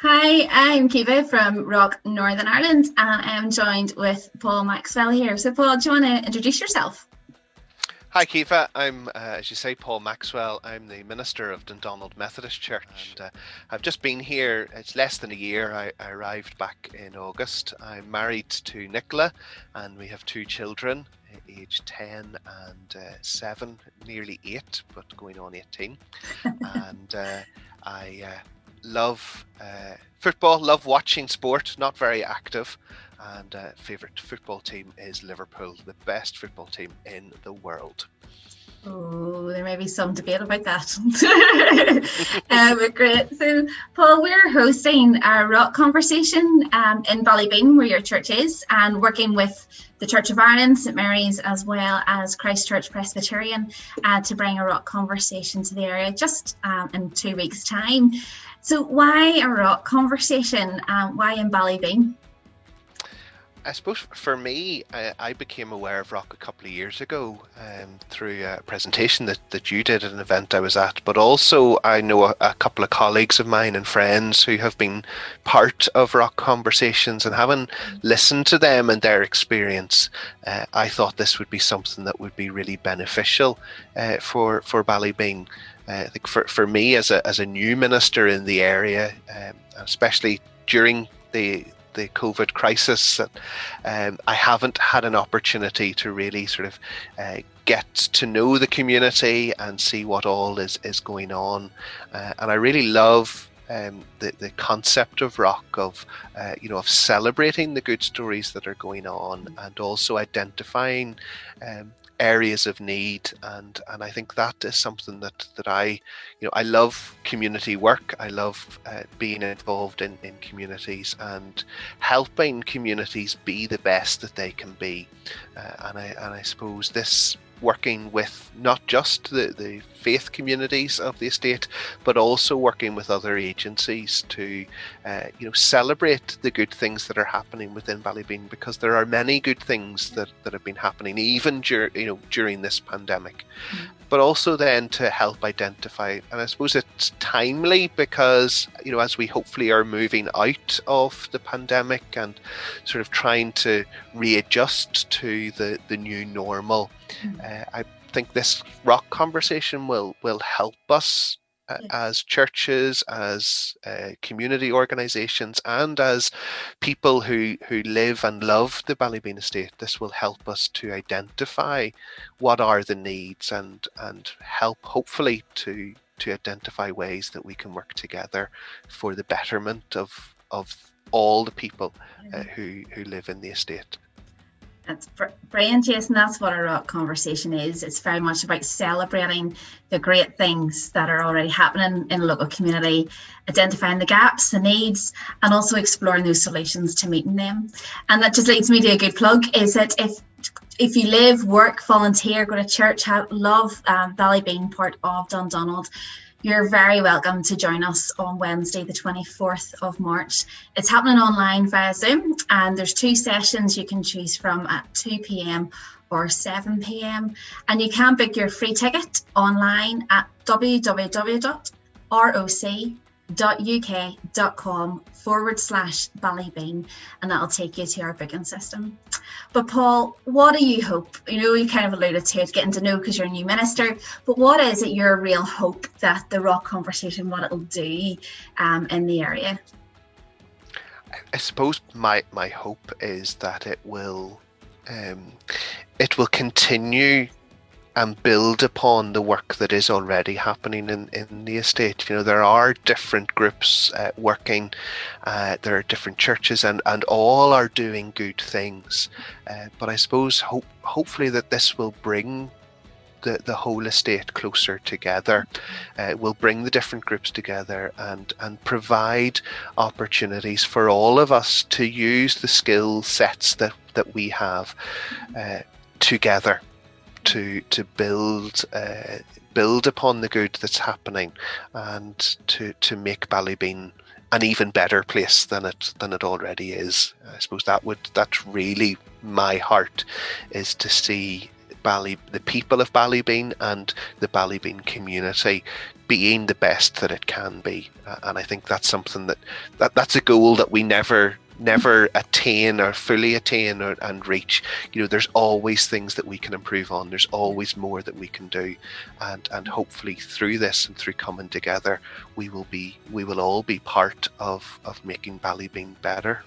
Hi, I'm Kiva from ROC Northern Ireland, and I'm joined with Paul Maxwell here. So, Paul, do you want to introduce yourself? Hi, Kiva. I'm, as you say, Paul Maxwell. I'm the minister of Dundonald Methodist Church. And I've just been here. It's less than a year. I arrived back in August. I'm married to Nicola, and we have two children, aged 10 and 7, nearly 8, but going on 18. And I love football, love watching sport, not very active. And favourite football team is Liverpool, the best football team in the world. Oh, there may be some debate about that. But great. So, Paul, we're hosting a ROC Conversation in Ballybeen, where your church is, and working with the Church of Ireland, St Mary's, as well as Christchurch Presbyterian, to bring a ROC Conversation to the area just in 2 weeks' time. So, why a ROC Conversation? Why in Ballybeen? I suppose for me, I became aware of ROC a couple of years ago through a presentation that you did at an event I was at, but also I know a couple of colleagues of mine and friends who have been part of ROC Conversations, and having listened to them and their experience, I thought this would be something that would be really beneficial for Ballybeen. I think for me as a new minister in the area, especially during the COVID crisis, I haven't had an opportunity to really sort of get to know the community and see what all is going on, and I really love the concept of ROC, of celebrating the good stories that are going on, and also identifying areas of need, and I think that is something that I love community work. I love being involved in communities and helping communities be the best that they can be, and I suppose this, working with not just the faith communities of the estate, but also working with other agencies to celebrate the good things that are happening within Ballybeen, because there are many good things that have been happening even during this pandemic. But also then to help identify, and I suppose it's timely because as we hopefully are moving out of the pandemic and sort of trying to readjust to the new normal, I think this ROC Conversation will help us as churches, as community organisations, and as people who live and love the Ballybeen estate. This will help us to identify what are the needs, and help hopefully to identify ways that we can work together for the betterment of all the people who live in the estate. That's brilliant, Jason. That's what a ROC Conversation is. It's very much about celebrating the great things that are already happening in a local community, identifying the gaps, the needs, and also exploring those solutions to meeting them. And that just leads me to a good plug, is that if you live, work, volunteer, go to church, love Ballybeen, part of Dundonald, you're very welcome to join us on Wednesday, the 24th of March. It's happening online via Zoom, and there's 2 sessions you can choose from at 2 p.m. or 7 p.m. And you can book your free ticket online at www.roc.uk.com/Ballybeen, and that'll take you to our booking system. But Paul, what do you hope? You kind of alluded to it, getting to know because you're a new minister, but what is it your real hope that the ROC Conversation, what it'll do in the area? I suppose my hope is that it will continue and build upon the work that is already happening in the estate. There are different groups working, there are different churches, and all are doing good things. But I suppose hopefully that this will bring the whole estate closer together. Will bring the different groups together and provide opportunities for all of us to use the skill sets that we have together to build upon the good that's happening, and to make Ballybeen an even better place than it already is. I suppose that's really my heart, is to see the people of Ballybeen and the Ballybeen community being the best that it can be. And I think that's something that's a goal that we never attain or fully attain and reach. There's always things that we can improve on. There's always more that we can do, and hopefully through this and through coming together, we will all be part of making Ballybeen better.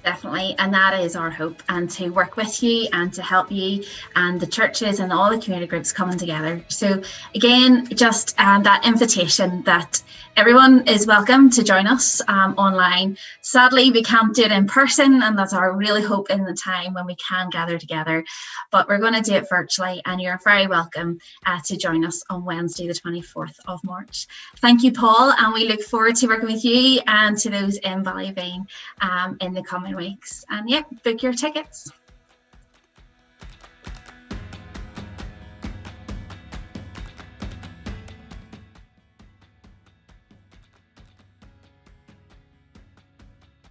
Definitely, and that is our hope, and to work with you and to help you and the churches and all the community groups coming together. So again, just that invitation that everyone is welcome to join us online. Sadly, we can't do it in person, and that's our really hope in the time when we can gather together, but we're going to do it virtually, and you're very welcome to join us on Wednesday the 24th of March. Thank you, Paul, and we look forward to working with you and to those in Ballybeen in the coming weeks. And yeah, book your tickets.